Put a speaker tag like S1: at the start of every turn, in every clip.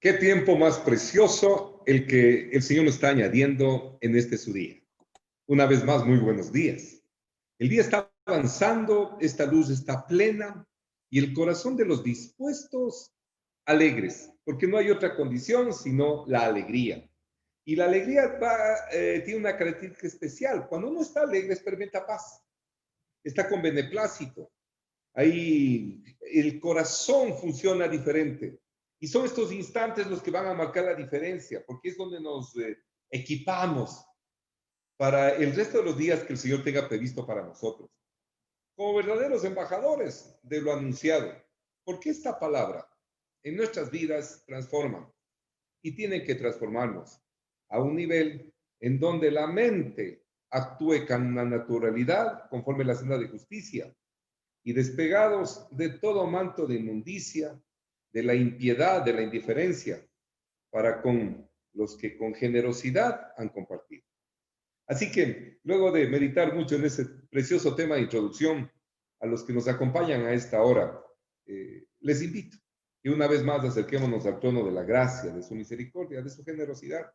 S1: Qué tiempo más precioso el que el Señor nos está añadiendo en este su día. Una vez más, muy buenos días. El día está avanzando, esta luz está plena y el corazón de los dispuestos alegres, porque no hay otra condición sino la alegría. Y la alegría tiene una característica especial. Cuando uno está alegre, experimenta paz, está con beneplácito. Ahí el corazón funciona diferente. Y son estos instantes los que van a marcar la diferencia, porque es donde nos equipamos para el resto de los días que el Señor tenga previsto para nosotros, como verdaderos embajadores de lo anunciado. Porque esta palabra en nuestras vidas transforma y tiene que transformarnos a un nivel en donde la mente actúe con una naturalidad conforme a la senda de justicia y despegados de todo manto de inmundicia, de la impiedad, de la indiferencia, para con los que con generosidad han compartido. Así que, luego de meditar mucho en ese precioso tema de introducción, a los que nos acompañan a esta hora, les invito que una vez más acerquémonos al trono de la gracia, de su misericordia, de su generosidad.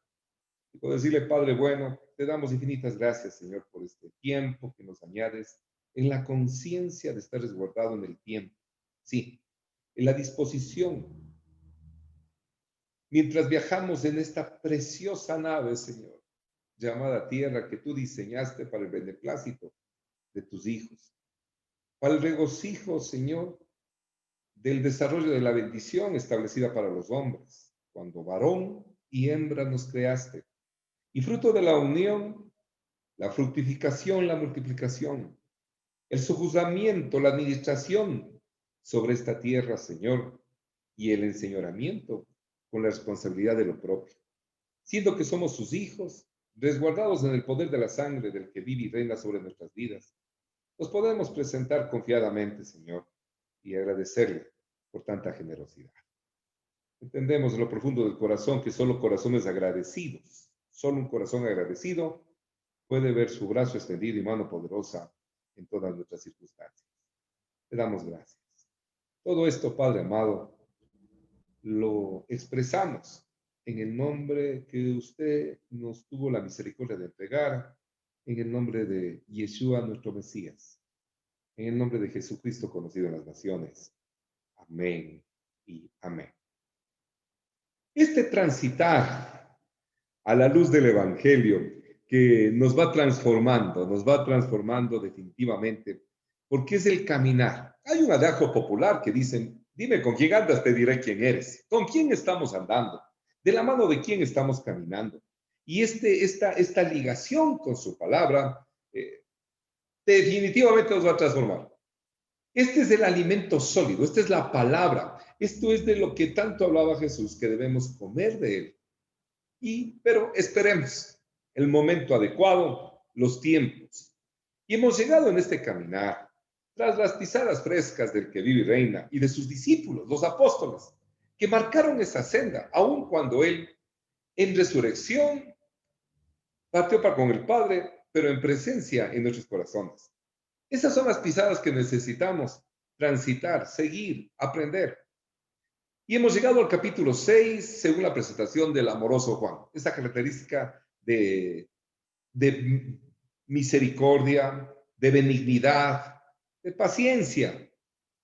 S1: Y puedo decirle, Padre bueno, te damos infinitas gracias, Señor, por este tiempo que nos añades en la conciencia de estar resguardado en el tiempo. Sí, en la disposición. Mientras viajamos en esta preciosa nave, Señor, llamada tierra que tú diseñaste para el beneplácito de tus hijos, para el regocijo, Señor, del desarrollo de la bendición establecida para los hombres, cuando varón y hembra nos creaste, y fruto de la unión, la fructificación, la multiplicación, el sojuzgamiento, la administración sobre esta tierra, Señor, y el enseñoramiento con la responsabilidad de lo propio, siendo que somos sus hijos, resguardados en el poder de la sangre del que vive y reina sobre nuestras vidas. Nos podemos presentar confiadamente, Señor, y agradecerle por tanta generosidad. Entendemos en lo profundo del corazón que solo corazones agradecidos, solo un corazón agradecido puede ver su brazo extendido y mano poderosa en todas nuestras circunstancias. Te damos gracias. Todo esto, Padre amado, lo expresamos en el nombre que usted nos tuvo la misericordia de entregar, en el nombre de Yeshua, nuestro Mesías, en el nombre de Jesucristo conocido en las naciones. Amén y amén. Este transitar a la luz del Evangelio que nos va transformando definitivamente, porque es el caminar. Hay un adagio popular que dicen, dime con quién andas, te diré quién eres. ¿Con quién estamos andando? ¿De la mano de quién estamos caminando? Y esta ligación con su palabra definitivamente nos va a transformar. Este es el alimento sólido, esta es la palabra. Esto es de lo que tanto hablaba Jesús, que debemos comer de él. Pero esperemos el momento adecuado, los tiempos. Y hemos llegado en este caminar, tras las pisadas frescas del que vive y reina y de sus discípulos, los apóstoles, que marcaron esa senda, aun cuando él, en resurrección, partió para con el Padre, pero en presencia en nuestros corazones. Esas son las pisadas que necesitamos transitar, seguir, aprender. Y hemos llegado al capítulo 6, según la presentación del amoroso Juan. Esa característica de misericordia, de benignidad, de paciencia,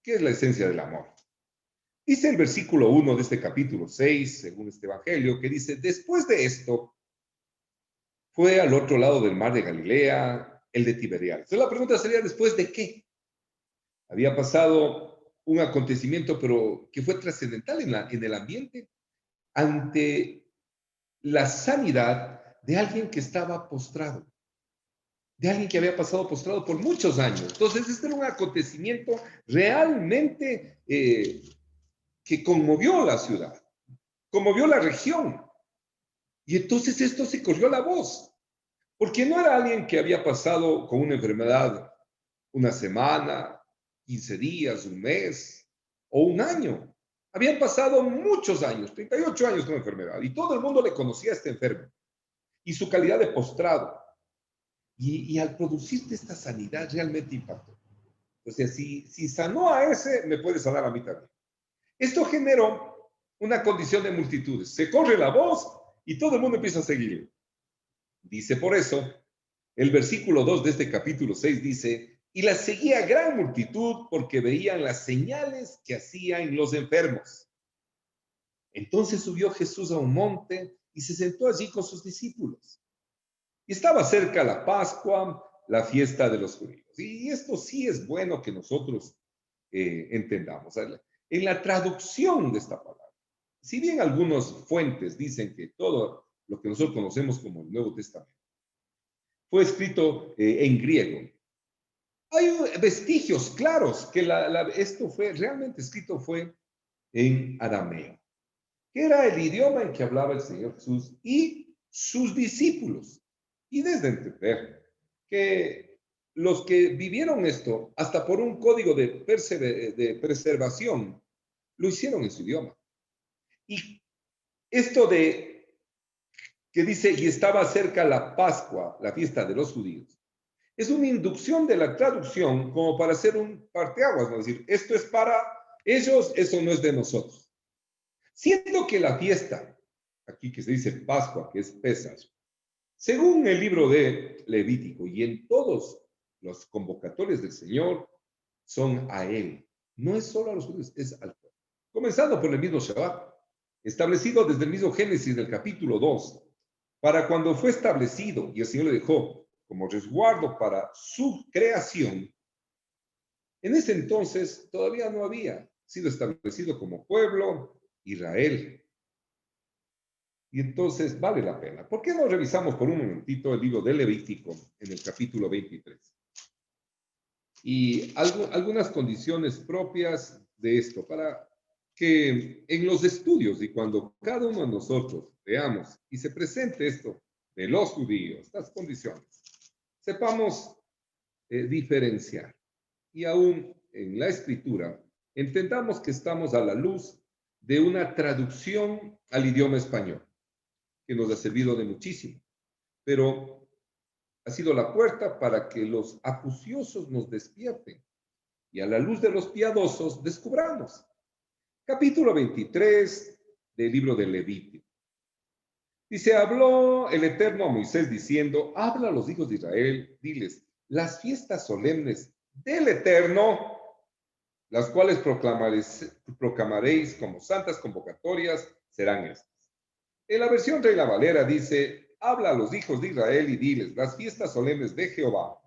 S1: que es la esencia del amor. Dice el versículo 1 de este capítulo 6, según este evangelio, que dice, después de esto, fue al otro lado del mar de Galilea, el de Tiberias. Entonces la pregunta sería, ¿después de qué? Había pasado un acontecimiento, pero que fue trascendental en el ambiente, ante la sanidad de alguien que estaba postrado, de alguien que había pasado postrado por muchos años. Entonces, este era un acontecimiento realmente que conmovió la ciudad, conmovió la región. Y entonces esto se corrió la voz, porque no era alguien que había pasado con una enfermedad una semana, 15 días, un mes o un año. Habían pasado muchos años, 38 años con enfermedad, y todo el mundo le conocía a este enfermo y su calidad de postrado. Y al producirte esta sanidad realmente impactó. O sea, si sanó a ese, me puede sanar a mí también. Esto generó una condición de multitudes. Se corre la voz y todo el mundo empieza a seguirlo. Dice por eso, el versículo 2 de este capítulo 6 dice, y la seguía gran multitud porque veían las señales que hacía en los enfermos. Entonces subió Jesús a un monte y se sentó allí con sus discípulos. Y estaba cerca la Pascua, la fiesta de los judíos. Y esto sí es bueno que nosotros entendamos. En la traducción de esta palabra, si bien algunas fuentes dicen que todo lo que nosotros conocemos como el Nuevo Testamento fue escrito en griego, hay vestigios claros que esto fue realmente escrito fue en arameo, que era el idioma en que hablaba el Señor Jesús y sus discípulos. Y desde entender que los que vivieron esto, hasta por un código de preservación, lo hicieron en su idioma. Y esto de que dice, y estaba cerca la Pascua, la fiesta de los judíos, es una inducción de la traducción como para hacer un parteaguas, ¿no? Es decir, esto es para ellos, eso no es de nosotros. Siendo que la fiesta, aquí que se dice Pascua, que es Pesach, según el libro de Levítico y en todos los convocatorios del Señor, son a Él. No es solo a los judíos, es al pueblo. Comenzando por el mismo Shabbat, establecido desde el mismo Génesis del capítulo 2, para cuando fue establecido y el Señor le dejó como resguardo para su creación, en ese entonces todavía no había sido establecido como pueblo Israel. Y entonces vale la pena. ¿Por qué no revisamos por un momentito el libro de Levítico en el capítulo 23? Y algunas condiciones propias de esto para que en los estudios y cuando cada uno de nosotros veamos y se presente esto de los judíos, estas condiciones, sepamos diferenciar. Y aún en la escritura, entendamos que estamos a la luz de una traducción al idioma español, que nos ha servido de muchísimo, pero ha sido la puerta para que los acuciosos nos despierten y a la luz de los piadosos descubramos. Capítulo 23 del libro de Levítico. Dice, habló el Eterno a Moisés diciendo, habla a los hijos de Israel, diles, las fiestas solemnes del Eterno, las cuales proclamaréis como santas convocatorias, serán estas. En la versión Reina Valera dice, habla a los hijos de Israel y diles, las fiestas solemnes de Jehová,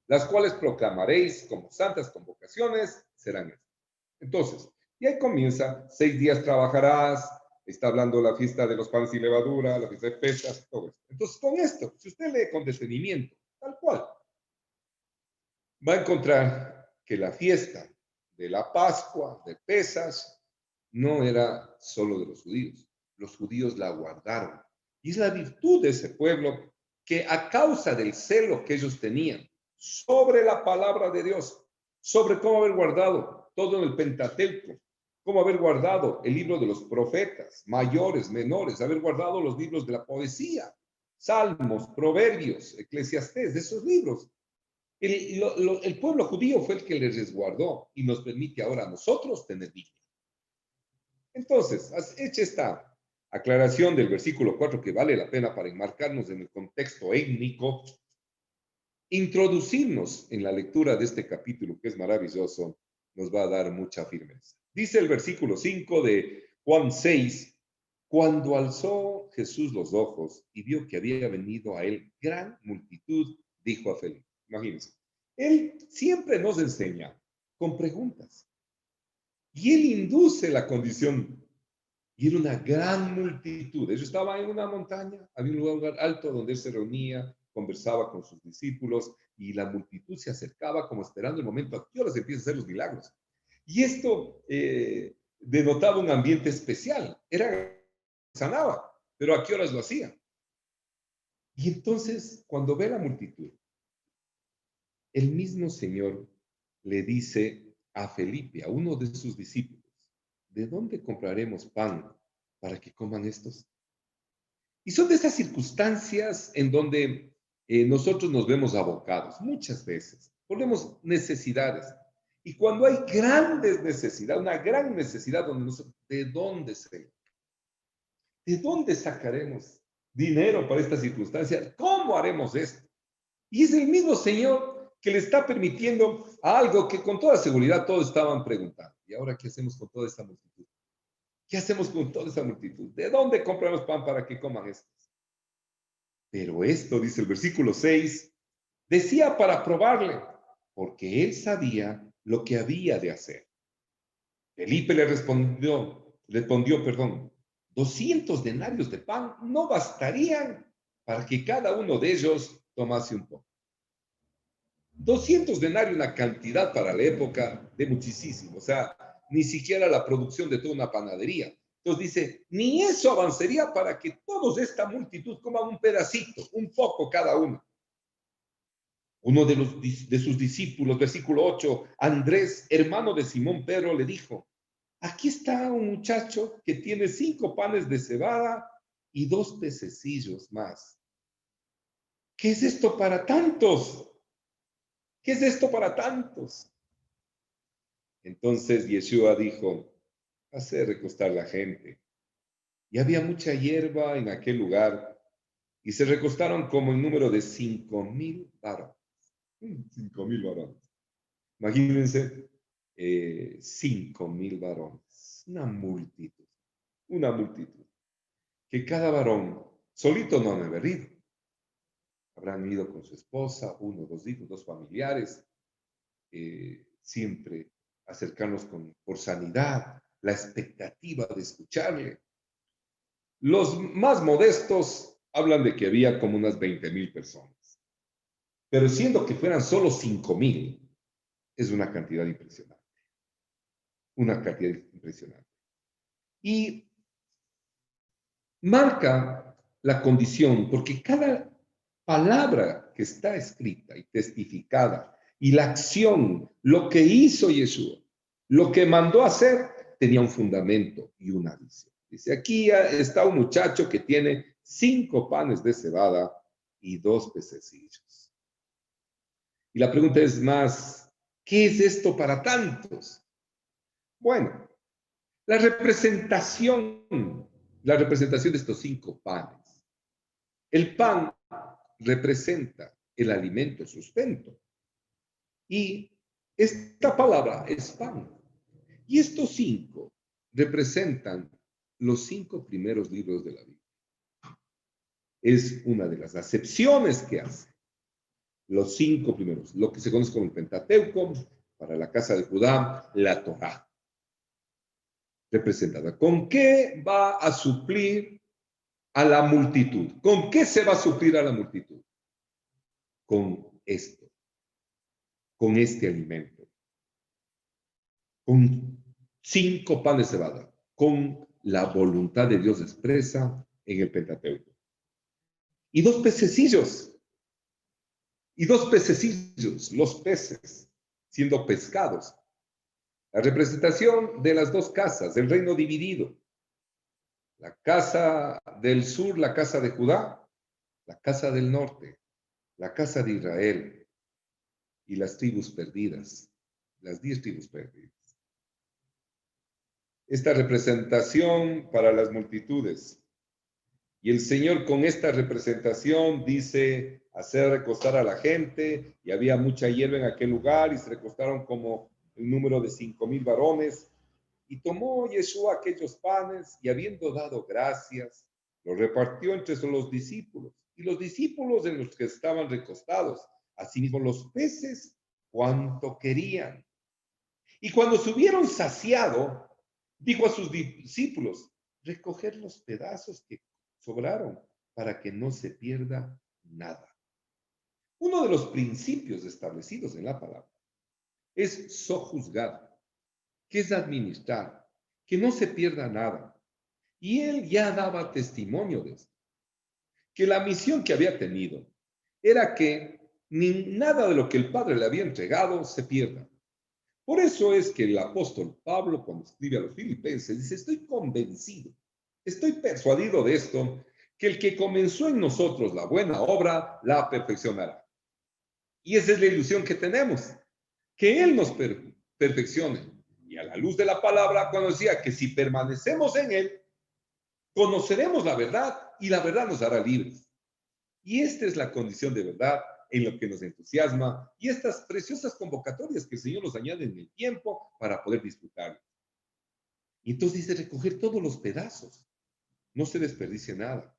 S1: las cuales proclamaréis como santas convocaciones, serán estas. Entonces, y ahí comienza, 6 días trabajarás, está hablando la fiesta de los panes y levadura, la fiesta de Pesas, todo esto. Entonces, con esto, si usted lee con detenimiento, tal cual, va a encontrar que la fiesta de la Pascua, de Pesas, no era solo de los judíos. Los judíos la guardaron. Y es la virtud de ese pueblo que a causa del celo que ellos tenían sobre la palabra de Dios, sobre cómo haber guardado todo en el Pentateuco, cómo haber guardado el libro de los profetas, mayores, menores, haber guardado los libros de la poesía, Salmos, Proverbios, Eclesiastés, de esos libros. El pueblo judío fue el que les resguardó y nos permite ahora a nosotros tener Biblia. Entonces, hecha esta aclaración del versículo 4 que vale la pena para enmarcarnos en el contexto étnico, introducirnos en la lectura de este capítulo que es maravilloso, nos va a dar mucha firmeza. Dice el versículo 5 de Juan 6, cuando alzó Jesús los ojos y vio que había venido a él gran multitud, dijo a Felipe, imagínense, él siempre nos enseña con preguntas y él induce la condición. Y era una gran multitud. Ellos estaban en una montaña, había un lugar alto donde él se reunía, conversaba con sus discípulos y la multitud se acercaba como esperando el momento a qué horas empiezan a hacer los milagros. Y esto denotaba un ambiente especial. Era sanaba, pero a qué horas lo hacía. Y entonces, cuando ve la multitud, el mismo Señor le dice a Felipe, a uno de sus discípulos, ¿de dónde compraremos pan para que coman estos? Y son de esas circunstancias en donde nosotros nos vemos abocados muchas veces. Ponemos necesidades. Y cuando hay grandes necesidades, una gran necesidad, ¿de dónde, Señor? ¿De dónde sacaremos dinero para esta circunstancia? ¿Cómo haremos esto? Y es el mismo Señor que le está permitiendo algo que con toda seguridad todos estaban preguntando. ¿Y ahora qué hacemos con toda esta multitud? ¿Qué hacemos con toda esta multitud? ¿De dónde compramos pan para que coman estos? Pero esto, dice el versículo 6, decía para probarle, porque él sabía lo que había de hacer. Felipe respondió, 200 denarios de pan no bastarían para que cada uno de ellos tomase un poco. 200 denarios, una cantidad para la época de muchísimo, o sea, ni siquiera la producción de toda una panadería. Entonces dice, ni eso avanzaría para que todos esta multitud coman un pedacito, un poco cada uno. Uno de sus discípulos, versículo 8, Andrés, hermano de Simón Pedro, le dijo, aquí está un muchacho que tiene 5 panes de cebada y 2 pececillos más. ¿Qué es esto para tantos? ¿Qué es esto para tantos? Entonces Yeshua dijo, hace recostar la gente. Y había mucha hierba en aquel lugar, y se recostaron como el número de 5,000 varones. 5,000 varones. Imagínense, 5,000 varones. Una multitud. Que cada varón solito no han haber ido. Habrán ido con su esposa, 1, 2 hijos, 2 familiares, siempre acercarnos por sanidad, la expectativa de escucharle. Los más modestos hablan de que había como unas 20,000 personas, pero siendo que fueran solo 5,000, es una cantidad impresionante. Una cantidad impresionante. Y marca la condición, porque cada palabra que está escrita y testificada, y la acción, lo que hizo Yeshua, lo que mandó hacer, tenía un fundamento y una visión. Dice, aquí está un muchacho que tiene 5 panes de cebada y 2 pececillos. Y la pregunta es más, ¿qué es esto para tantos? Bueno, la representación de estos 5 panes. El pan representa el alimento, el sustento. Y esta palabra es pan. Y estos 5 representan los 5 primeros libros de la Biblia. Es una de las acepciones que hace. Los 5 primeros, lo que se conoce como el Pentateuco, para la casa de Judá, la Torá. Representada. ¿Con qué va a suplir a la multitud? ¿Con qué se va a suplir a la multitud? Con esto, con este alimento, con 5 panes de cebada, con la voluntad de Dios expresa en el Pentateuco. Y 2 pececillos, los peces siendo pescados. La representación de las 2 casas, del reino dividido. La casa del sur, la casa de Judá, la casa del norte, la casa de Israel y las tribus perdidas, las 10 tribus perdidas. Esta representación para las multitudes. Y el Señor con esta representación dice hacer recostar a la gente, y había mucha hierba en aquel lugar, y se recostaron como el número de 5,000 varones. Y tomó Yeshua aquellos panes, y habiendo dado gracias, los repartió entre los discípulos, y los discípulos en los que estaban recostados, asimismo los peces, cuanto querían. Y cuando se hubieron saciado, dijo a sus discípulos, recoger los pedazos que sobraron para que no se pierda nada. Uno de los principios establecidos en la palabra es sojuzgar, que es administrar, que no se pierda nada. Y él ya daba testimonio de esto, que la misión que había tenido era que ni nada de lo que el Padre le había entregado se pierda. Por eso es que el apóstol Pablo, cuando escribe a los filipenses, dice, estoy convencido, estoy persuadido de esto, que el que comenzó en nosotros la buena obra, la perfeccionará. Y esa es la ilusión que tenemos, que Él nos perfeccionen. Y a la luz de la palabra, cuando decía que si permanecemos en él, conoceremos la verdad y la verdad nos hará libres. Y esta es la condición de verdad en lo que nos entusiasma y estas preciosas convocatorias que el Señor nos añade en el tiempo para poder disfrutar. Y entonces dice recoger todos los pedazos, no se desperdicie nada.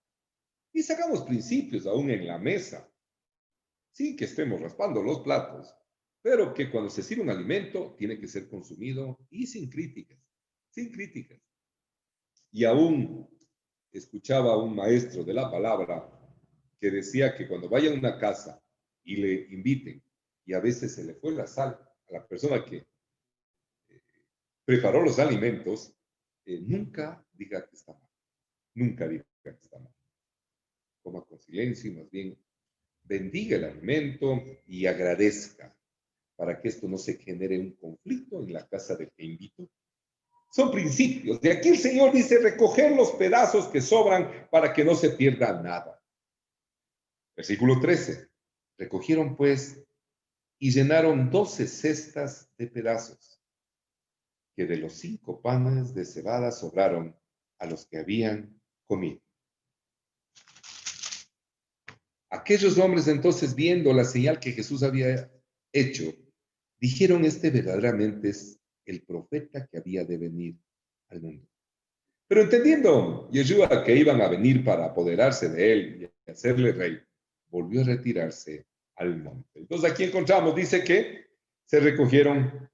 S1: Y sacamos principios aún en la mesa, sin que estemos raspando los platos, pero que cuando se sirve un alimento tiene que ser consumido y sin críticas, sin críticas. Y aún escuchaba a un maestro de la palabra que decía que cuando vaya a una casa y le inviten, y a veces se le fue la sal a la persona que preparó los alimentos, nunca diga que está mal, nunca diga que está mal. Coma con silencio y más bien bendiga el alimento y agradezca para que esto no se genere un conflicto en la casa del que invito. Son principios. De aquí el Señor dice recoger los pedazos que sobran para que no se pierda nada. Versículo 13. Recogieron pues y llenaron 12 cestas de pedazos, que de los 5 panes de cebada sobraron a los que habían comido. Aquellos hombres entonces, viendo la señal que Jesús había hecho, dijeron, este verdaderamente es el profeta que había de venir al mundo. Pero entendiendo Yeshua que iban a venir para apoderarse de él y hacerle rey, volvió a retirarse al monte. Entonces aquí encontramos, dice que se recogieron,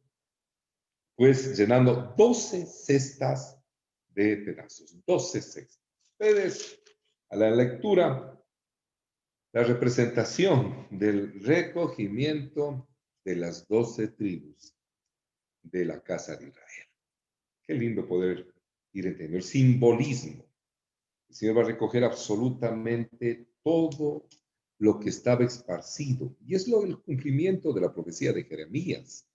S1: pues llenando 12 cestas de pedazos, 12 cestas. Ustedes, a la lectura, la representación del recogimiento de las 12 tribus de la casa de Israel. Qué lindo poder ir entendiendo el simbolismo. El Señor va a recoger absolutamente todo lo que estaba esparcido. Y es el cumplimiento de la profecía de Jeremías.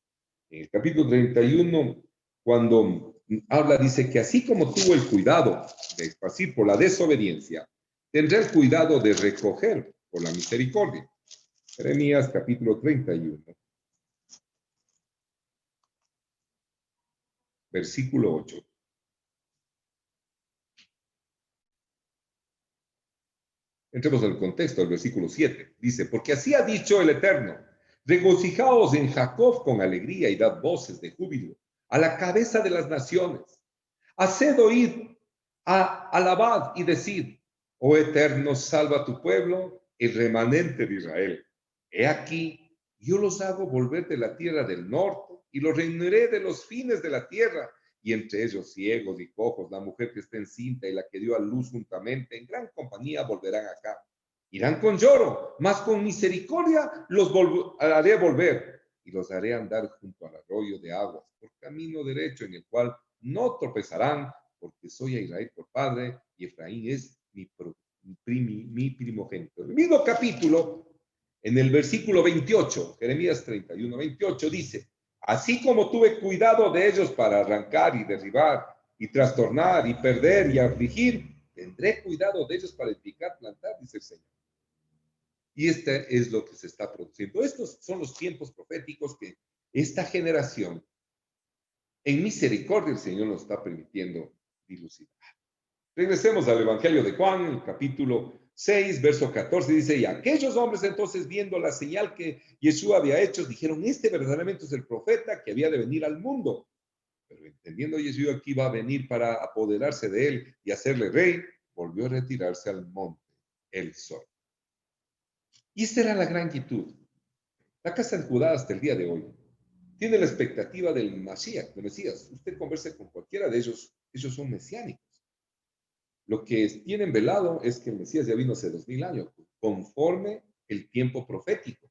S1: En el capítulo 31, cuando habla, dice que así como tuvo el cuidado de esparcir por la desobediencia, tendrá el cuidado de recoger por la misericordia. Jeremías capítulo 31, versículo 8. Entremos al contexto del versículo 7. Dice, porque así ha dicho el Eterno, regocijaos en Jacob con alegría y dad voces de júbilo a la cabeza de las naciones. Haced oír, alabad y decid, oh Eterno, salva a tu pueblo, el remanente de Israel. He aquí, yo los hago volver de la tierra del norte y los reuniré de los fines de la tierra, y entre ellos ciegos y cojos, la mujer que está encinta y la que dio a luz juntamente, en gran compañía volverán acá. Irán con lloro, mas con misericordia los haré volver y los haré andar junto al arroyo de aguas, por camino derecho en el cual no tropezarán, porque soy a Israel por padre y Efraín es mi primogénito. El mismo capítulo, en el versículo 28, Jeremías 31, 28, dice, así como tuve cuidado de ellos para arrancar y derribar y trastornar y perder y afligir, tendré cuidado de ellos para edificar, plantar, dice el Señor. Y este es lo que se está produciendo. Estos son los tiempos proféticos que esta generación, en misericordia, el Señor nos está permitiendo dilucidar. Regresemos al Evangelio de Juan, el capítulo 6, verso 14, dice, y aquellos hombres entonces viendo la señal que Yeshua había hecho, dijeron, este verdaderamente es el profeta que había de venir al mundo. Pero entendiendo Yeshua que iba a venir para apoderarse de él y hacerle rey, volvió a retirarse al monte, él solo. Y esta era la gran quietud. La casa de Judá hasta el día de hoy tiene la expectativa del Mashiach, del Mesías. Usted converse con cualquiera de ellos son mesiánicos. Lo que tienen velado es que el Mesías ya vino hace 2000 años, conforme el tiempo profético,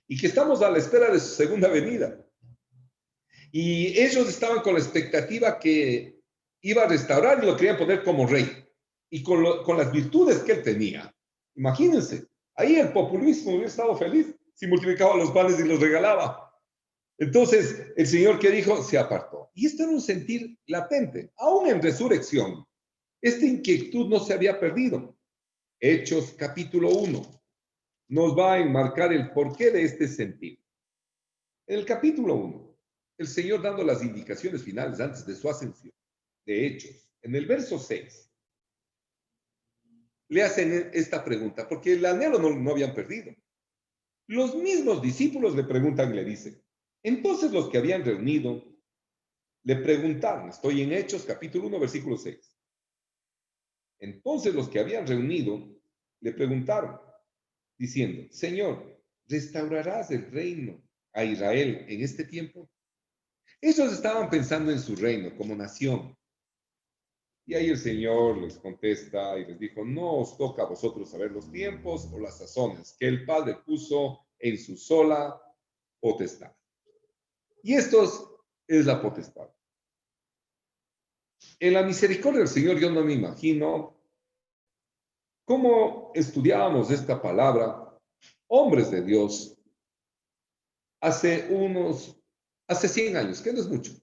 S1: y que estamos a la espera de su segunda venida. Y ellos estaban con la expectativa que iba a restaurar y lo querían poner como rey, y con las virtudes que él tenía. Imagínense, ahí el populismo hubiera estado feliz si multiplicaba los panes y los regalaba. Entonces, el Señor que dijo, se apartó. Y esto era un sentir latente, aún en resurrección. Esta inquietud no se había perdido. Hechos capítulo 1 nos va a enmarcar el porqué de este sentir. En el capítulo 1 el Señor dando las indicaciones finales antes de su ascensión. De Hechos, en el verso 6, le hacen esta pregunta, porque el anhelo no habían perdido. Los mismos discípulos le preguntan y le dicen, entonces los que habían reunido le preguntaron, estoy en Hechos capítulo 1, versículo 6. Entonces los que habían reunido le preguntaron, diciendo, Señor, ¿restaurarás el reino a Israel en este tiempo? Ellos estaban pensando en su reino como nación. Y ahí el Señor les contesta y les dijo, no os toca a vosotros saber los tiempos o las sazones que el Padre puso en su sola potestad. Y esto es la potestad. En la misericordia del Señor yo no me imagino cómo estudiábamos esta palabra, hombres de Dios, hace 100 años, que no es mucho.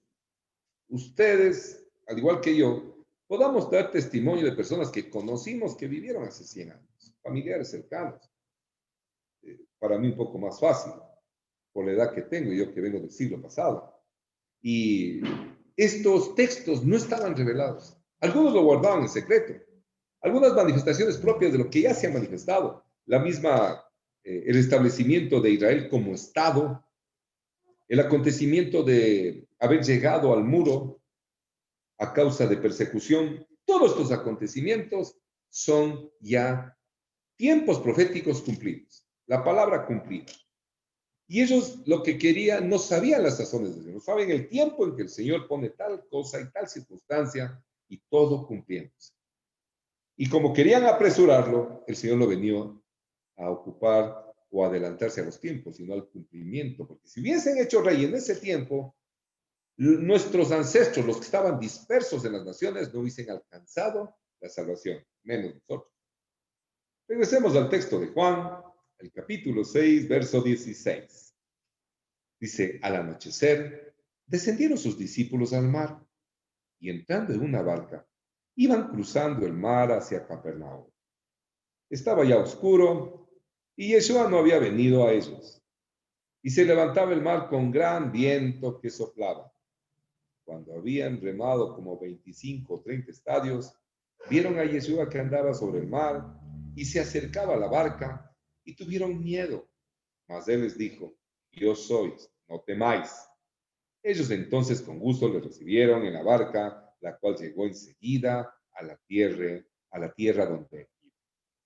S1: Ustedes, al igual que yo, podamos dar testimonio de personas que conocimos que vivieron hace 100 años, familiares cercanos. Para mí un poco más fácil, por la edad que tengo, yo que vengo del siglo pasado. Y estos textos no estaban revelados. Algunos lo guardaban en secreto. Algunas manifestaciones propias de lo que ya se ha manifestado. La misma, el establecimiento de Israel como Estado, el acontecimiento de haber llegado al muro a causa de persecución. Todos estos acontecimientos son ya tiempos proféticos cumplidos. La palabra cumplida. Y ellos lo que querían, no sabían las razones de Dios, no saben el tiempo en que el Señor pone tal cosa y tal circunstancia y todo cumpliéndose. Y como querían apresurarlo, el Señor lo venía a ocupar o adelantarse a los tiempos, sino al cumplimiento. Porque si hubiesen hecho rey en ese tiempo, nuestros ancestros, los que estaban dispersos en las naciones, no hubiesen alcanzado la salvación, menos nosotros. Regresemos al texto de Juan, el capítulo 6, verso 16. Dice, al anochecer, descendieron sus discípulos al mar y entrando en una barca, iban cruzando el mar hacia Capernaum. Estaba ya oscuro y Yeshua no había venido a ellos. Y se levantaba el mar con gran viento que soplaba. Cuando habían remado como 25 o 30 estadios, vieron a Yeshua que andaba sobre el mar y se acercaba a la barca y tuvieron miedo. Mas él les dijo, yo soy, no temáis. Ellos entonces con gusto le recibieron en la barca, la cual llegó enseguida a la tierra donde iba.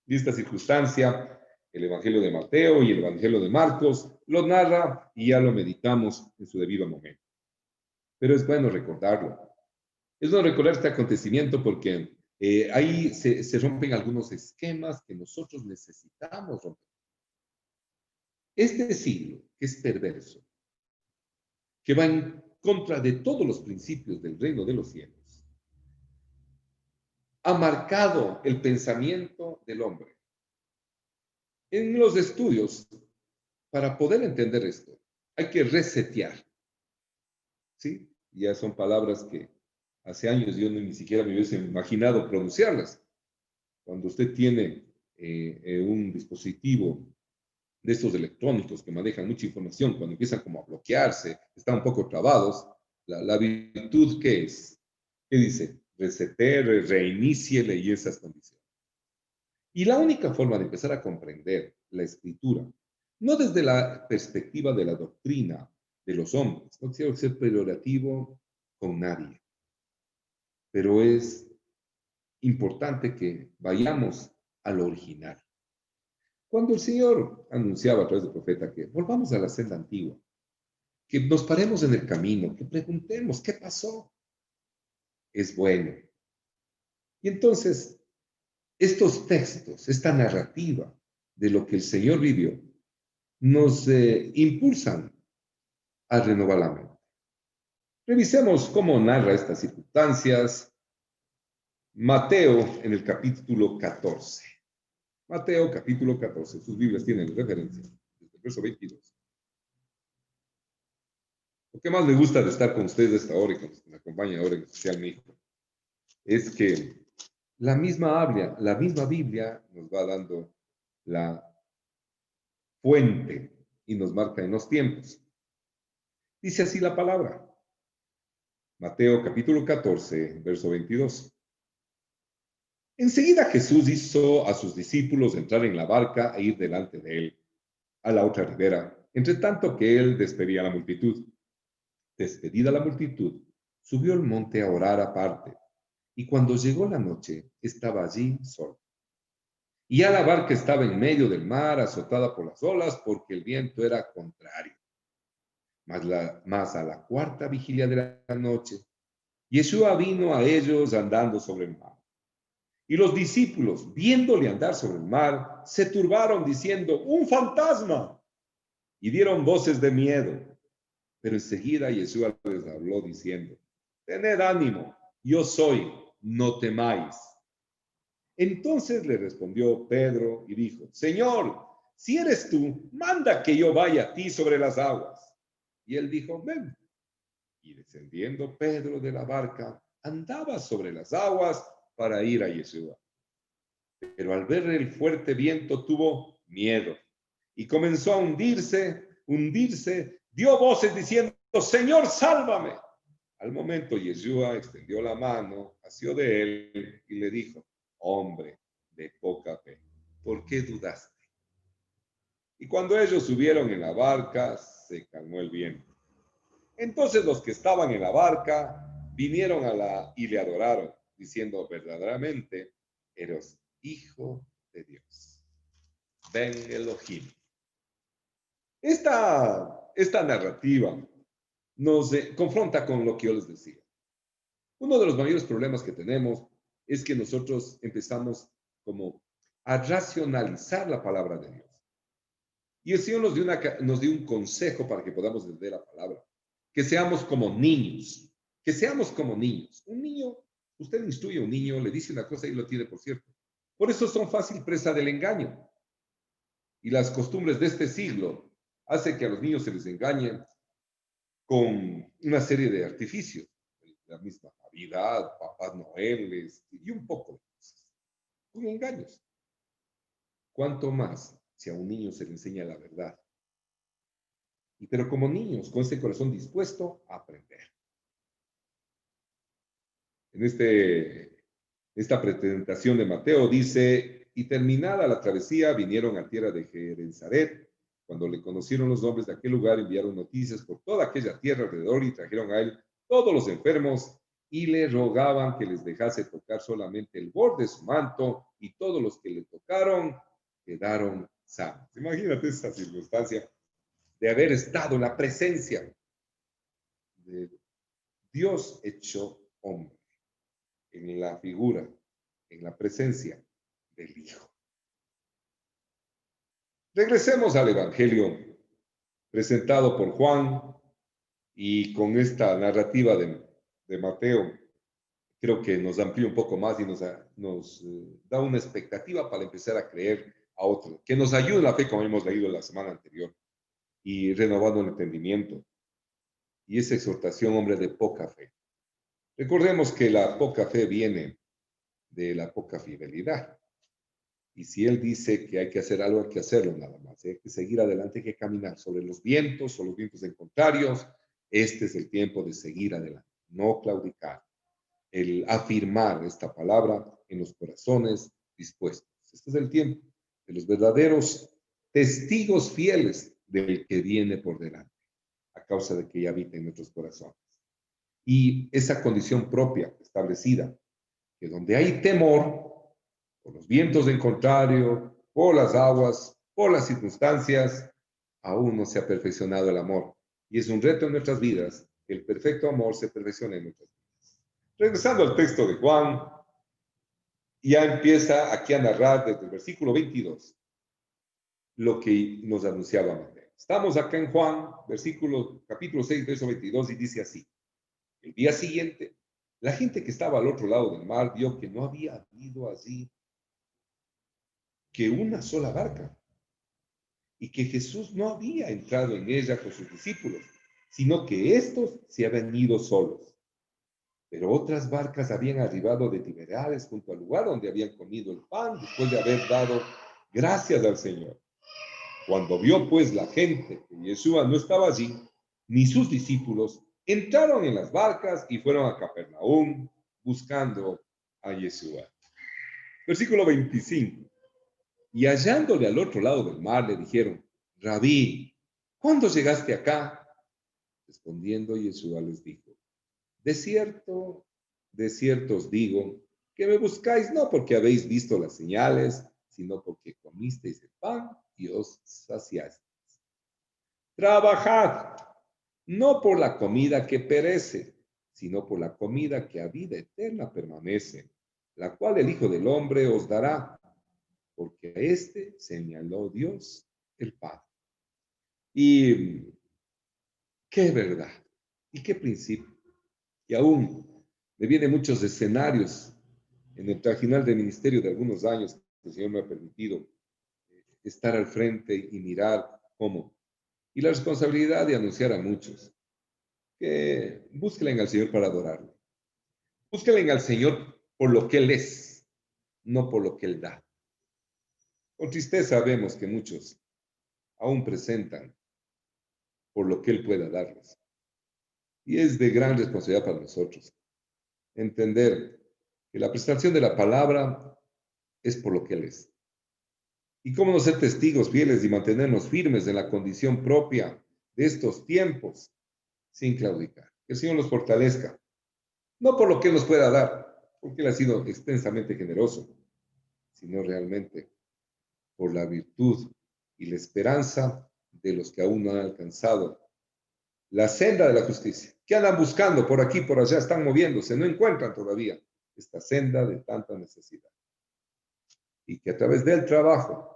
S1: En esta circunstancia, el Evangelio de Mateo y el Evangelio de Marcos lo narra y ya lo meditamos en su debido momento. Pero es bueno recordarlo. Es bueno recordar este acontecimiento porque ahí se rompen algunos esquemas que nosotros necesitamos romper. Este siglo, que es perverso, que va en contra de todos los principios del reino de los cielos, ha marcado el pensamiento del hombre. En los estudios, para poder entender esto, hay que resetear. ¿Sí? Ya son palabras que hace años yo ni siquiera me hubiese imaginado pronunciarlas. Cuando usted tiene un dispositivo de estos electrónicos que manejan mucha información, cuando empiezan como a bloquearse, están un poco trabados, la virtud, ¿qué es? ¿Qué dice? Resete, reiníciele y esas condiciones. Y la única forma de empezar a comprender la escritura, no desde la perspectiva de la doctrina de los hombres, no quiero ser peyorativo con nadie, pero es importante que vayamos al original. Cuando el Señor anunciaba a través del profeta que volvamos a la senda antigua, que nos paremos en el camino, que preguntemos qué pasó, es bueno. Y entonces, estos textos, esta narrativa de lo que el Señor vivió, nos impulsan a renovar la mente. Revisemos cómo narra estas circunstancias Mateo en el capítulo 14. Mateo capítulo 14. Sus Biblias tienen referencia desde el verso 22. Lo que más me gusta de estar con ustedes esta hora y con los que me acompañan ahora en especial mi hijo, es que la misma Biblia nos va dando la fuente y nos marca en los tiempos. Dice así la palabra. Mateo capítulo 14, verso 22. Enseguida Jesús hizo a sus discípulos entrar en la barca e ir delante de él a la otra ribera, entre tanto que él despedía a la multitud. Despedida la multitud, subió al monte a orar aparte, y cuando llegó la noche, estaba allí solo. Y ya la barca estaba en medio del mar, azotada por las olas, porque el viento era contrario. Mas a la cuarta vigilia de la noche, Yeshua vino a ellos andando sobre el mar. Y los discípulos, viéndole andar sobre el mar, se turbaron diciendo, ¡un fantasma! Y dieron voces de miedo. Pero enseguida Yeshua les habló diciendo, tened ánimo, yo soy, no temáis. Entonces le respondió Pedro y dijo, Señor, si eres tú, manda que yo vaya a ti sobre las aguas. Y él dijo, ven. Y descendiendo Pedro de la barca, andaba sobre las aguas para ir a Yeshua. Pero al ver el fuerte viento tuvo miedo y comenzó a hundirse, dio voces diciendo, Señor, sálvame. Al momento Yeshua extendió la mano, asió de él y le dijo, hombre de poca fe, ¿por qué dudaste? Y cuando ellos subieron en la barca, se calmó el viento. Entonces los que estaban en la barca vinieron y le adoraron, diciendo verdaderamente, eres hijo de Dios. Ben Elohim. Esta narrativa nos confronta con lo que yo les decía. Uno de los mayores problemas que tenemos es que nosotros empezamos como a racionalizar la palabra de Dios. Y el Señor nos dio un consejo para que podamos entender la palabra. Que seamos como niños. Que seamos como niños. Un niño, usted instruye a un niño, le dice una cosa y lo tiene por cierto. Por eso son fácil presa del engaño. Y las costumbres de este siglo hacen que a los niños se les engañe con una serie de artificios. La misma Navidad, Papá Noel y un poco de cosas. Con engaños. ¿Cuánto más si a un niño se le enseña la verdad? Pero como niños, con ese corazón dispuesto a aprender. En esta presentación de Mateo dice, y terminada la travesía, vinieron a tierra de Genezaret. Cuando le conocieron los hombres de aquel lugar, enviaron noticias por toda aquella tierra alrededor y trajeron a él todos los enfermos y le rogaban que les dejase tocar solamente el borde de su manto, y todos los que le tocaron quedaron sanos. Imagínate esa circunstancia de haber estado en la presencia de Dios hecho hombre, en la figura, en la presencia del Hijo. Regresemos al Evangelio presentado por Juan y con esta narrativa de Mateo, creo que nos amplía un poco más y nos da una expectativa para empezar a creer a otro, que nos ayude en la fe como hemos leído la semana anterior y renovando el entendimiento. Y esa exhortación, hombre de poca fe. Recordemos que la poca fe viene de la poca fidelidad. Y si Él dice que hay que hacer algo, hay que hacerlo nada más. Hay que seguir adelante, hay que caminar sobre los vientos o los vientos en contrarios. Este es el tiempo de seguir adelante, no claudicar. El afirmar esta palabra en los corazones dispuestos. Este es el tiempo de los verdaderos testigos fieles del que viene por delante, a causa de que ya habita en nuestros corazones. Y esa condición propia establecida, que donde hay temor, por los vientos en contrario, por las aguas, por las circunstancias, aún no se ha perfeccionado el amor. Y es un reto en nuestras vidas que el perfecto amor se perfeccione en nuestras vidas. Regresando al texto de Juan, ya empieza aquí a narrar desde el versículo 22 lo que nos anunciaba Mateo. Estamos acá en Juan, capítulo 6, verso 22, y dice así. El día siguiente, la gente que estaba al otro lado del mar vio que no había habido allí que una sola barca, y que Jesús no había entrado en ella con sus discípulos, sino que éstos se habían ido solos. Pero otras barcas habían arribado de Tiberíades junto al lugar donde habían comido el pan después de haber dado gracias al Señor. Cuando vio pues la gente que Yeshua no estaba allí, ni sus discípulos entraron en las barcas y fueron a Capernaum buscando a Yeshua. Versículo 25. Y hallándole al otro lado del mar, le dijeron, Rabí, ¿cuándo llegaste acá? Respondiendo, Yeshua les dijo, de cierto os digo, que me buscáis no porque habéis visto las señales, sino porque comisteis el pan y os saciasteis. Trabajad, no por la comida que perece, sino por la comida que a vida eterna permanece, la cual el Hijo del Hombre os dará, porque a este señaló Dios el Padre. Y qué verdad, y qué principio. Y aún me vienen muchos escenarios en el trajinar del ministerio de algunos años que el Señor me ha permitido estar al frente y mirar cómo. Y la responsabilidad de anunciar a muchos que búsquenle al Señor para adorarlo. Búsquenle al Señor por lo que Él es, no por lo que Él da. Con tristeza vemos que muchos aún presentan por lo que Él pueda darles. Y es de gran responsabilidad para nosotros entender que la prestación de la palabra es por lo que Él es. Y cómo no ser testigos fieles y mantenernos firmes en la condición propia de estos tiempos sin claudicar. Que el Señor nos fortalezca, no por lo que Él nos pueda dar, porque Él ha sido extensamente generoso, sino realmente por la virtud y la esperanza de los que aún no han alcanzado la senda de la justicia, que andan buscando por aquí, por allá, están moviéndose, no encuentran todavía esta senda de tanta necesidad. Y que a través del trabajo,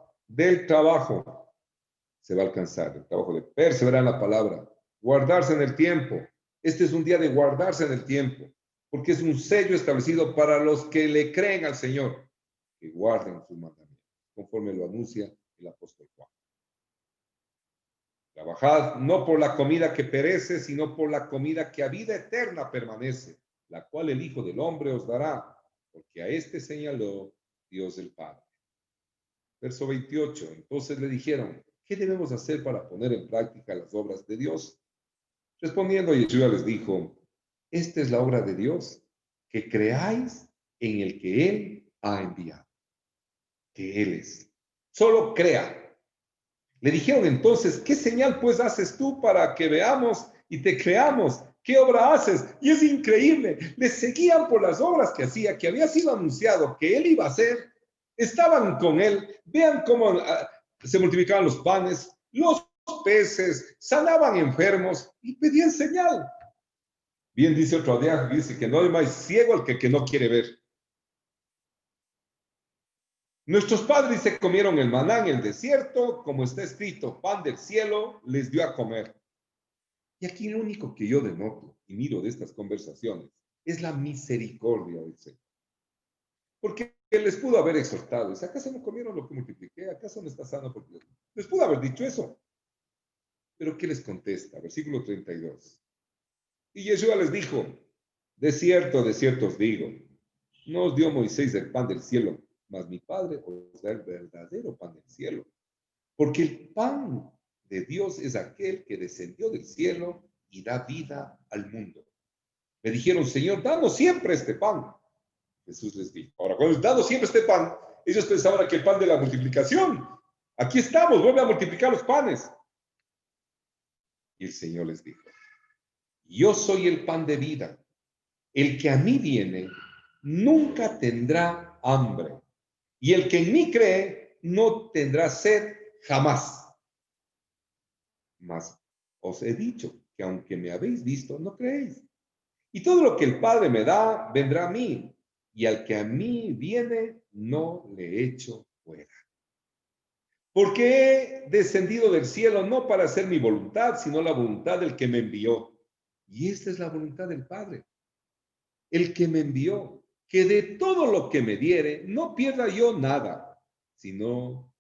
S1: se va a alcanzar, el trabajo de perseverar en la palabra, guardarse en el tiempo. Este es un día de guardarse en el tiempo, porque es un sello establecido para los que le creen al Señor, que guarden sus mandamientos, conforme lo anuncia el apóstol Juan. Trabajad no por la comida que perece, sino por la comida que a vida eterna permanece, la cual el Hijo del Hombre os dará, porque a este señaló Dios el Padre. Verso 28. Entonces le dijeron, ¿qué debemos hacer para poner en práctica las obras de Dios? Respondiendo, Yeshua les dijo, esta es la obra de Dios, que creáis en el que Él ha enviado, que Él es. Solo crea. Le dijeron entonces, ¿qué señal pues haces tú para que veamos y te creamos? ¿Qué obra haces? Y es increíble. Le seguían por las obras que hacía, que había sido anunciado que Él iba a hacer. Estaban con Él. Vean cómo se multiplicaban los panes, los peces, sanaban enfermos y pedían señal. Bien dice otro día, dice que no hay más ciego al que no quiere ver. Nuestros padres se comieron el maná en el desierto, como está escrito, pan del cielo les dio a comer. Y aquí lo único que yo denoto y miro de estas conversaciones es la misericordia del Señor. Porque les pudo haber exhortado, ¿acaso no comieron lo que multipliqué? ¿Acaso no está sano? Porque les pudo haber dicho eso. Pero ¿qué les contesta? Versículo 32. Y Yeshua les dijo, de cierto os digo, no os dio Moisés el pan del cielo, mas mi Padre os da el verdadero pan del cielo. Porque el pan de Dios es aquel que descendió del cielo y da vida al mundo. Le dijeron, Señor, danos siempre este pan. Jesús les dijo, ahora, cuando danos siempre este pan, ellos pensaban que el pan de la multiplicación. Aquí estamos, vuelve a multiplicar los panes. Y el Señor les dijo, yo soy el pan de vida. El que a mí viene nunca tendrá hambre. Y el que en mí cree no tendrá sed jamás. Mas os he dicho que aunque me habéis visto, no creéis. Y todo lo que el Padre me da, vendrá a mí. Y al que a mí viene, no le echo fuera. Porque he descendido del cielo no para hacer mi voluntad, sino la voluntad del que me envió. Y esta es la voluntad del Padre. El que me envió, que de todo lo que me diere, no pierda yo nada, sino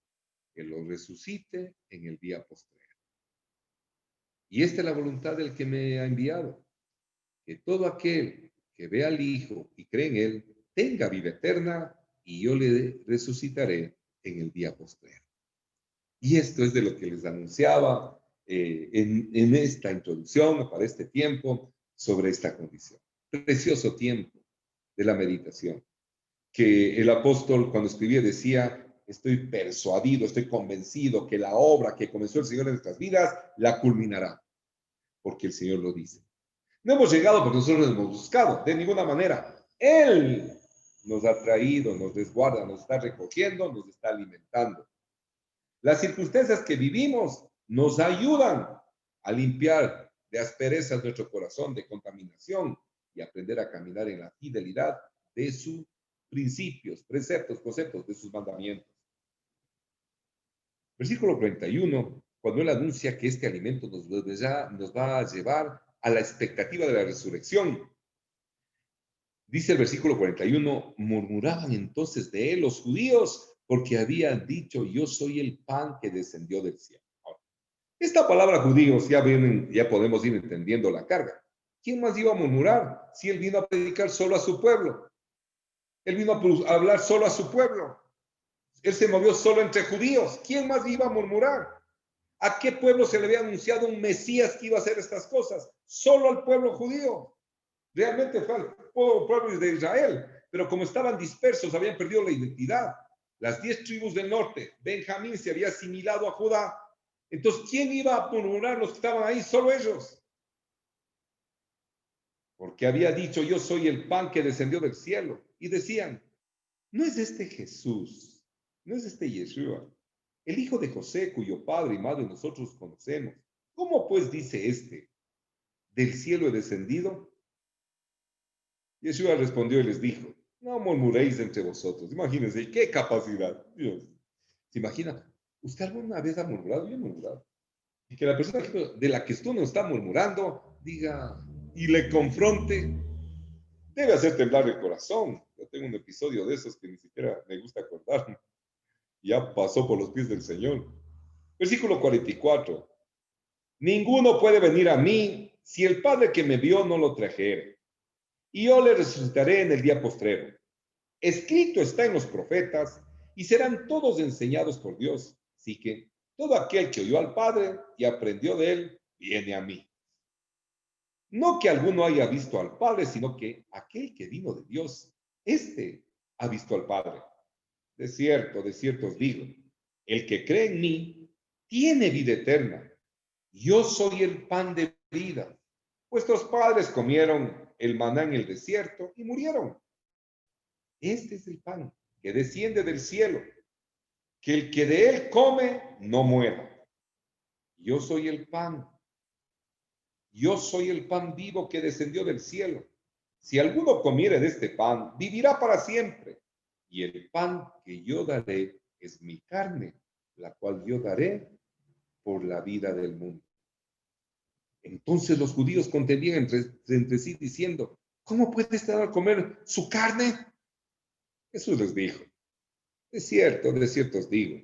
S1: que lo resucite en el día postrero. Y esta es la voluntad del que me ha enviado, que todo aquel que vea al Hijo y cree en Él, tenga vida eterna, y yo le resucitaré en el día postrero. Y esto es de lo que les anunciaba en esta introducción, para este tiempo, sobre esta condición. Precioso tiempo de la meditación, que el apóstol cuando escribía decía, estoy persuadido, estoy convencido que la obra que comenzó el Señor en nuestras vidas la culminará, porque el Señor lo dice. No hemos llegado porque nosotros lo hemos buscado, de ninguna manera. Él nos ha traído, nos resguarda, nos está recogiendo, nos está alimentando. Las circunstancias que vivimos nos ayudan a limpiar de asperezas nuestro corazón, de contaminación, y aprender a caminar en la fidelidad de sus principios, preceptos, conceptos, de sus mandamientos. Versículo 41, cuando él anuncia que este alimento nos va a llevar a la expectativa de la resurrección. Dice el versículo 41, murmuraban entonces de él los judíos porque habían dicho, yo soy el pan que descendió del cielo. Ahora, esta palabra judíos ya podemos ir entendiendo la carga. ¿Quién más iba a murmurar si él vino a predicar solo a su pueblo? Él vino a hablar solo a su pueblo. Él se movió solo entre judíos. ¿Quién más iba a murmurar? ¿A qué pueblo se le había anunciado un Mesías que iba a hacer estas cosas? Solo al pueblo judío. Realmente fue al pueblo de Israel, pero como estaban dispersos, habían perdido la identidad. Las 10 tribus del norte, Benjamín se había asimilado a Judá. Entonces, ¿quién iba a murmurar los que estaban ahí? Solo ellos. Porque había dicho, yo soy el pan que descendió del cielo. Y decían, ¿no es este Jesús? ¿No es este Yeshua? El hijo de José, cuyo padre y madre nosotros conocemos. ¿Cómo pues dice este? ¿Del cielo he descendido? Yeshua respondió y les dijo, no murmuréis entre vosotros. Imagínense, qué capacidad. Dios. ¿Se imagina? ¿Usted alguna vez ha murmurado? Yo he murmurado. Y que la persona de la que usted no está murmurando diga y le confronte, debe hacer temblar el corazón. Yo tengo un episodio de esos que ni siquiera me gusta acordarme. Ya pasó por los pies del Señor. Versículo 44. Ninguno puede venir a mí si el Padre que me vio no lo trajere. Y yo le resucitaré en el día postrero. Escrito está en los profetas, y serán todos enseñados por Dios. Así que todo aquel que oyó al Padre y aprendió de él, viene a mí. No que alguno haya visto al Padre, sino que aquel que vino de Dios, éste ha visto al Padre. De cierto os digo, el que cree en mí tiene vida eterna. Yo soy el pan de vida. Vuestros padres comieron el maná en el desierto y murieron. Este es el pan que desciende del cielo, que el que de él come no muera. Yo soy el pan. Yo soy el pan vivo que descendió del cielo. Si alguno comiere de este pan, vivirá para siempre. Y el pan que yo daré es mi carne, la cual yo daré por la vida del mundo. Entonces los judíos contendían entre sí diciendo, ¿cómo puede estar a comer su carne? Jesús les dijo, de cierto os digo,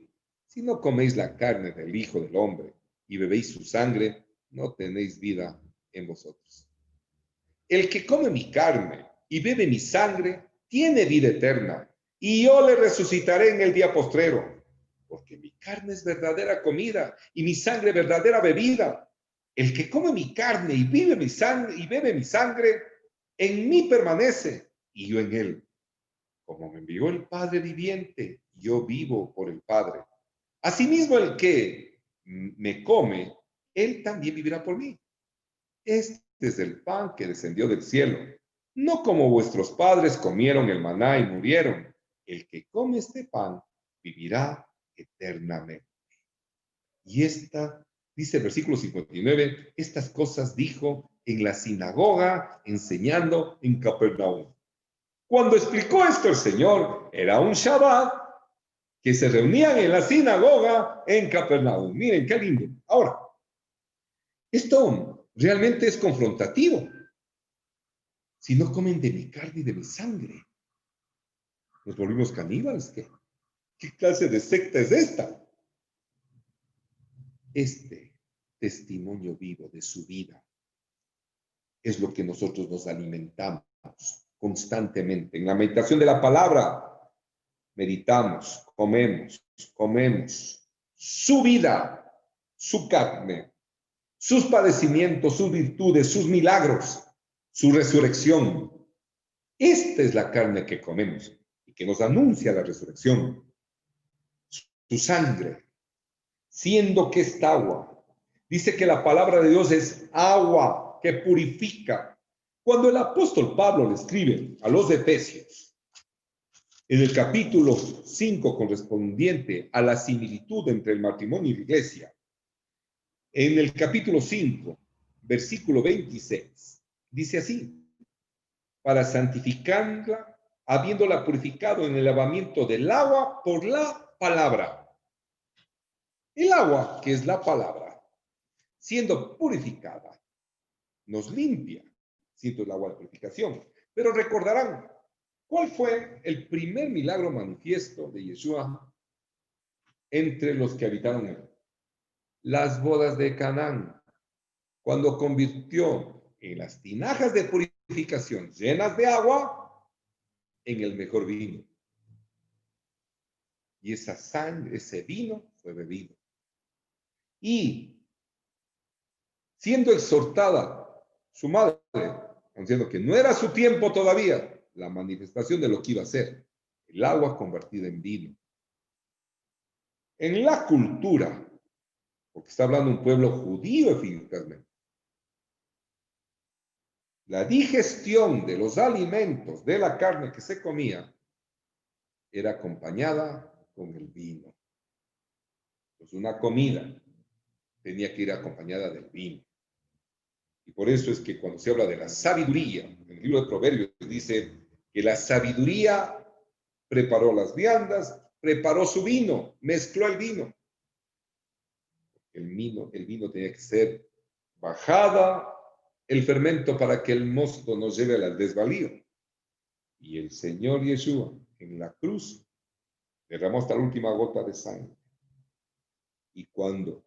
S1: si no coméis la carne del Hijo del Hombre y bebéis su sangre, no tenéis vida en vosotros. El que come mi carne y bebe mi sangre, tiene vida eterna, y yo le resucitaré en el día postrero, porque mi carne es verdadera comida y mi sangre verdadera bebida. El que come mi carne y bebe mi sangre, en mí permanece y yo en él. Como me envió el Padre viviente, yo vivo por el Padre. Asimismo, el que me come, él también vivirá por mí. Este es el pan que descendió del cielo. No como vuestros padres comieron el maná y murieron. El que come este pan vivirá eternamente. Y dice el versículo 59, estas cosas dijo en la sinagoga, enseñando en Capernaum. Cuando explicó esto el Señor, era un Shabbat, que se reunían en la sinagoga en Capernaum. Miren, qué lindo. Ahora, esto realmente es confrontativo. Si no comen de mi carne y de mi sangre, ¿nos volvimos caníbales? ¿Qué clase de secta es esta? Este testimonio vivo de su vida es lo que nosotros nos alimentamos constantemente. En la meditación de la palabra, meditamos, comemos su vida, su carne, sus padecimientos, sus virtudes, sus milagros, su resurrección. Esta es la carne que comemos y que nos anuncia la resurrección. Su sangre, siendo que esta agua, dice que la palabra de Dios es agua que purifica. Cuando el apóstol Pablo le escribe a los Efesios, en el capítulo 5, correspondiente a la similitud entre el matrimonio y la iglesia, en el capítulo 5, versículo 26, dice así: para santificarla, habiéndola purificado en el lavamiento del agua por la palabra. El agua, que es la palabra, siendo purificada, nos limpia, siendo el agua de purificación. Pero recordarán, ¿cuál fue el primer milagro manifiesto de Yeshua entre los que habitaron en las bodas de Canaán? Cuando convirtió en las tinajas de purificación llenas de agua en el mejor vino. Y esa sangre, ese vino fue bebido. Y siendo exhortada su madre, diciendo que no era su tiempo todavía, la manifestación de lo que iba a ser, el agua convertida en vino. En la cultura, porque está hablando un pueblo judío eficazmente, la digestión de los alimentos, de la carne que se comía, era acompañada con el vino. Pues una comida tenía que ir acompañada del vino. Y por eso es que cuando se habla de la sabiduría, en el libro de Proverbios dice que la sabiduría preparó las viandas, preparó su vino, mezcló el vino. El vino tenía que ser bajada el fermento para que el mosto nos lleve al desvalío. Y el Señor Yeshua en la cruz derramó hasta la última gota de sangre. Y cuando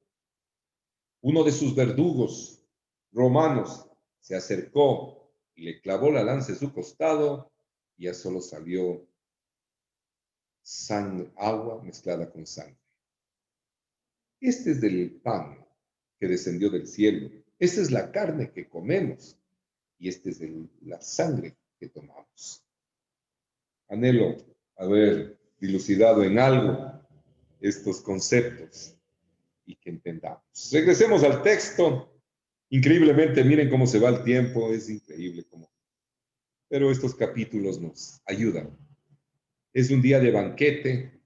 S1: uno de sus verdugos romanos se acercó y le clavó la lanza en su costado, ya solo salió sangre, agua mezclada con sangre. Este es del pan que descendió del cielo. Esta es la carne que comemos y esta es la sangre que tomamos. Anhelo haber dilucidado en algo estos conceptos y que entendamos. Regresemos al texto. Increíblemente, miren cómo se va el tiempo, es increíble cómo. Pero estos capítulos nos ayudan. Es un día de banquete,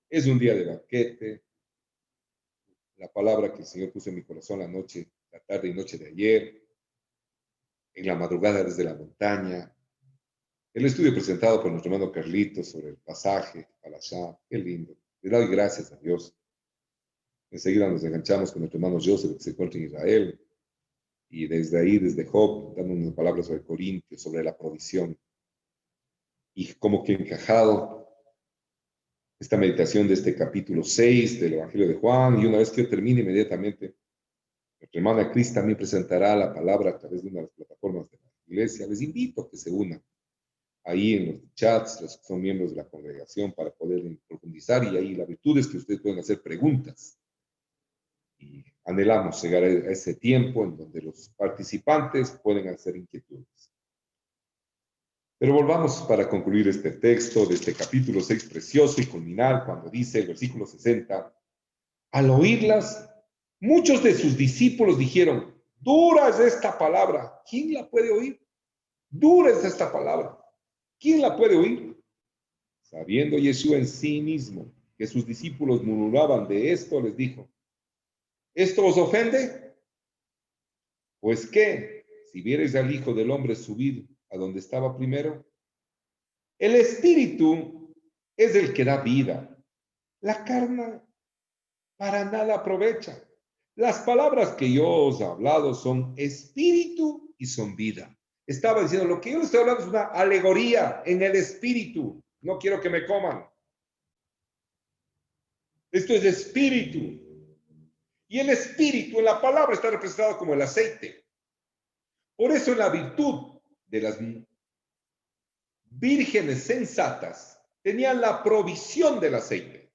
S1: es un día de banquete. La palabra que el Señor puso en mi corazón la noche, la tarde y noche de ayer, en la madrugada desde la montaña, el estudio presentado por nuestro hermano Carlitos sobre el pasaje, Palashá, qué lindo. Le doy gracias a Dios. Enseguida nos enganchamos con nuestro hermano Joseph, que se encuentra en Israel, y desde ahí, desde Job, dando unas palabras sobre Corintios, sobre la provisión, y como que encajado esta meditación de este capítulo 6 del Evangelio de Juan, y una vez que yo termine inmediatamente, nuestra hermana Cris también presentará la palabra a través de una de las plataformas de la iglesia. Les invito a que se unan ahí en los chats, los que son miembros de la congregación, para poder profundizar, y ahí la virtud es que ustedes pueden hacer preguntas. Y anhelamos llegar a ese tiempo en donde los participantes pueden hacer inquietudes. Pero volvamos para concluir este texto de este capítulo 6 precioso y culminar cuando dice el versículo 60, al oírlas, muchos de sus discípulos dijeron, dura es esta palabra, ¿quién la puede oír? Dura es esta palabra, ¿quién la puede oír? Sabiendo Yeshua en sí mismo que sus discípulos murmuraban de esto, les dijo, ¿esto os ofende? Pues qué, si vierais al Hijo del Hombre subir a donde estaba primero. El Espíritu es el que da vida. La carne para nada aprovecha. Las palabras que yo os he hablado son espíritu y son vida. Estaba diciendo, lo que yo les estoy hablando es una alegoría en el espíritu. No quiero que me coman. Esto es espíritu. Y el espíritu en la palabra está representado como el aceite. Por eso en la virtud de las vírgenes sensatas tenían la provisión del aceite.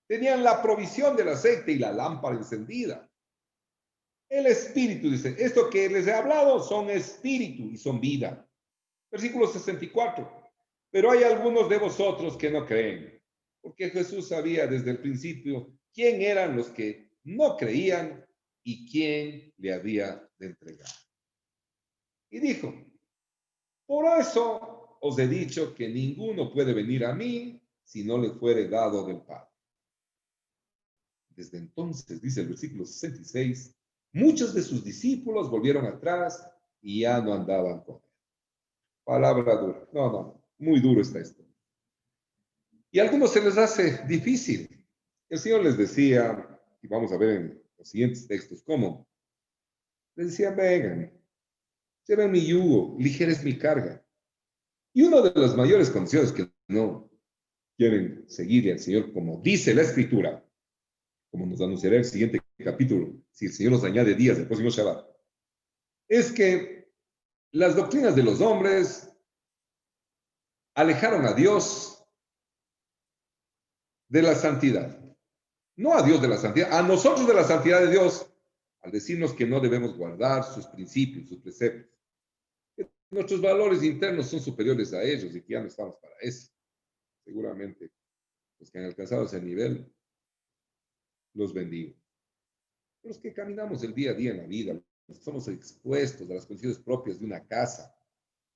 S1: Tenían la provisión del aceite y la lámpara encendida. El espíritu, dice, esto que les he hablado son espíritu y son vida. Versículo 64. Pero hay algunos de vosotros que no creen, porque Jesús sabía desde el principio quién eran los que no creían y quién le había de entregar. Y dijo, por eso os he dicho que ninguno puede venir a mí si no le fuere dado del Padre. Desde entonces, dice el versículo 66, muchos de sus discípulos volvieron atrás y ya no andaban con él. Palabra dura. No, muy duro está esto. Y a algunos se les hace difícil. El Señor les decía, y vamos a ver en los siguientes textos, cómo. Les decía, vengan, lleven mi yugo, ligera es mi carga. Y una de las mayores condiciones que no quieren seguir al Señor, como dice la Escritura, como nos anunciará el siguiente capítulo, si el Señor nos añade días del próximo Shabbat, es que las doctrinas de los hombres alejaron a Dios de la santidad. No a Dios de la santidad, a nosotros de la santidad de Dios, al decirnos que no debemos guardar sus principios, sus preceptos. Que nuestros valores internos son superiores a ellos y que ya no estamos para eso. Seguramente los que han alcanzado ese nivel, los bendigo. Los que caminamos el día a día en la vida, los que somos expuestos a las condiciones propias de una casa,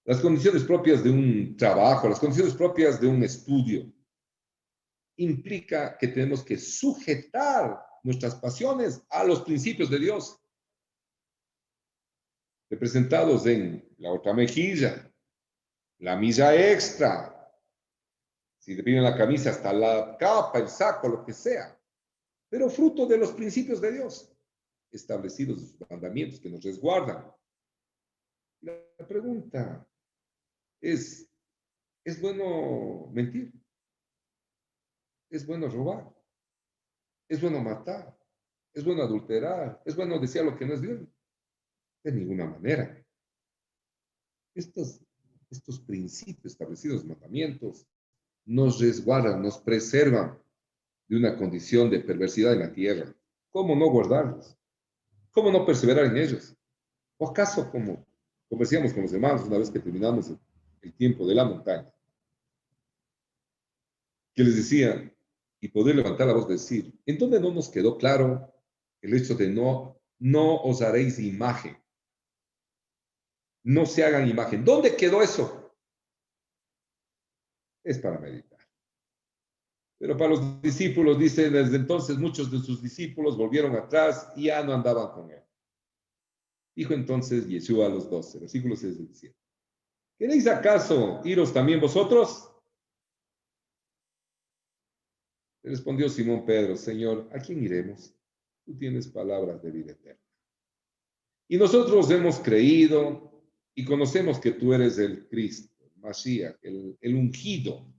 S1: las condiciones propias de un trabajo, las condiciones propias de un estudio, implica que tenemos que sujetar nuestras pasiones a los principios de Dios, representados en la otra mejilla, la milla extra, si te piden la camisa, hasta la capa, el saco, lo que sea, pero fruto de los principios de Dios, establecidos en sus mandamientos que nos resguardan. La pregunta ¿es bueno mentir? ¿Es bueno robar? ¿Es bueno matar? ¿Es bueno adulterar? ¿Es bueno decir lo que no es bien? De ninguna manera. Estos principios establecidos en los mandamientos nos resguardan, nos preservan de una condición de perversidad en la tierra. ¿Cómo no guardarlos? ¿Cómo no perseverar en ellos? ¿O acaso, como conversamos con los hermanos una vez que terminamos el tiempo de la montaña, que les decía, y poder levantar la voz de decir, ¿en dónde no nos quedó claro el hecho de no os haréis imagen? No se hagan imagen. ¿Dónde quedó eso? Es para meditar. Pero para los discípulos, dice, desde entonces muchos de sus discípulos volvieron atrás y ya no andaban con él. Dijo entonces Yeshua a los 12, versículos 6 y 7. ¿Queréis acaso iros también vosotros? Le respondió Simón Pedro, Señor, ¿a quién iremos? Tú tienes palabras de vida eterna. Y nosotros hemos creído y conocemos que tú eres el Cristo, el Mashiach, el ungido,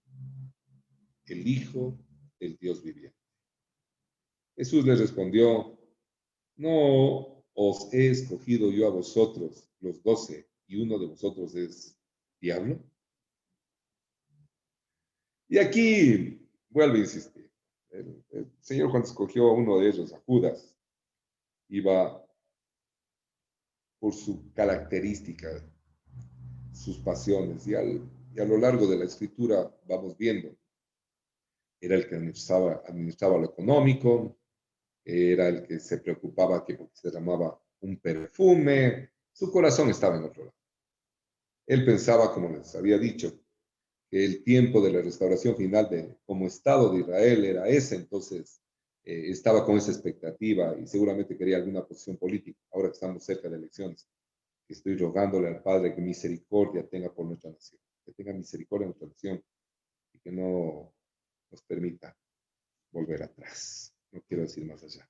S1: el Hijo del Dios viviente. Jesús les respondió, ¿no os he escogido yo a vosotros, los 12, y uno de vosotros es diablo? Y aquí vuelve a insistir. El Señor cuando escogió a uno de ellos, a Judas, iba por su característica, sus pasiones, y a lo largo de la escritura vamos viendo. Era el que administraba lo económico, era el que se preocupaba que porque se llamaba un perfume, su corazón estaba en otro lado. Él pensaba, como les había dicho, que el tiempo de la restauración final como Estado de Israel era ese, entonces estaba con esa expectativa y seguramente quería alguna posición política, ahora que estamos cerca de elecciones. Estoy rogándole al Padre que misericordia tenga por nuestra nación, que tenga misericordia en nuestra nación y que no nos permita volver atrás. No quiero decir más allá.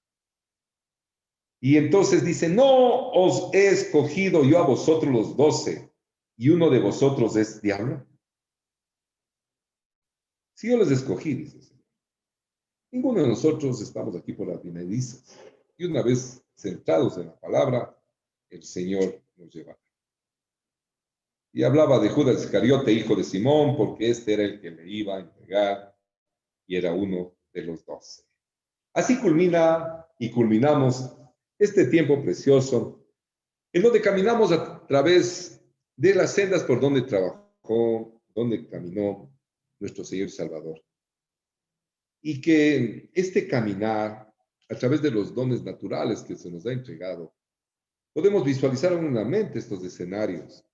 S1: Y entonces dice, no os he escogido yo a vosotros los 12 y uno de vosotros es diablo. Si yo les escogí, dice el Señor. Ninguno de nosotros estamos aquí por las bienedizas. Y una vez centrados en la palabra, el Señor nos llevará. Y hablaba de Judas Iscariote, hijo de Simón, porque este era el que le iba a entregar y era uno de los 12. Así culmina y culminamos este tiempo precioso en donde caminamos a través de las sendas por donde trabajó, donde caminó nuestro Señor y Salvador. Y que este caminar, a través de los dones naturales que se nos ha entregado, podemos visualizar en una mente estos escenarios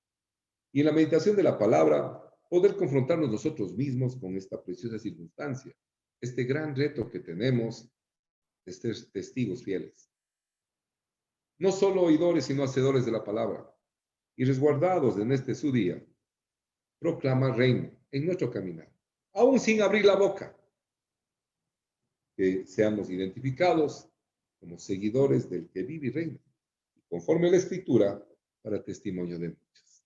S1: y en la meditación de la palabra poder confrontarnos nosotros mismos con esta preciosa circunstancia, este gran reto que tenemos de ser testigos fieles. No solo oidores, sino hacedores de la palabra y resguardados en este su día, proclama reino en nuestro caminar, aún sin abrir la boca, que seamos identificados como seguidores del que vive y reina, conforme a la Escritura, para testimonio de muchos.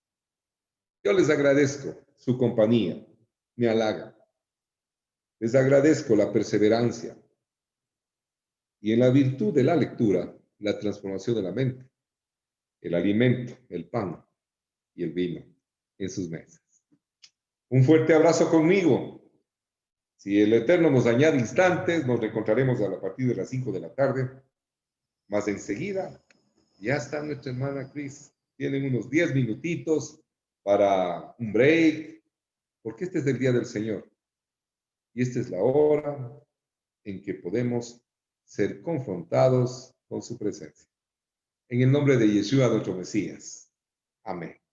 S1: Yo les agradezco su compañía, me halaga. Les agradezco la perseverancia y en la virtud de la lectura, la transformación de la mente, el alimento, el pan y el vino en sus mesas. Un fuerte abrazo conmigo. Si el Eterno nos añade instantes, nos reencontraremos a partir de las 5 de la tarde. Más enseguida, ya está nuestra hermana Cris. Tienen unos 10 minutitos para un break, porque este es el día del Señor. Y esta es la hora en que podemos ser confrontados con su presencia. En el nombre de Yeshua, nuestro Mesías. Amén.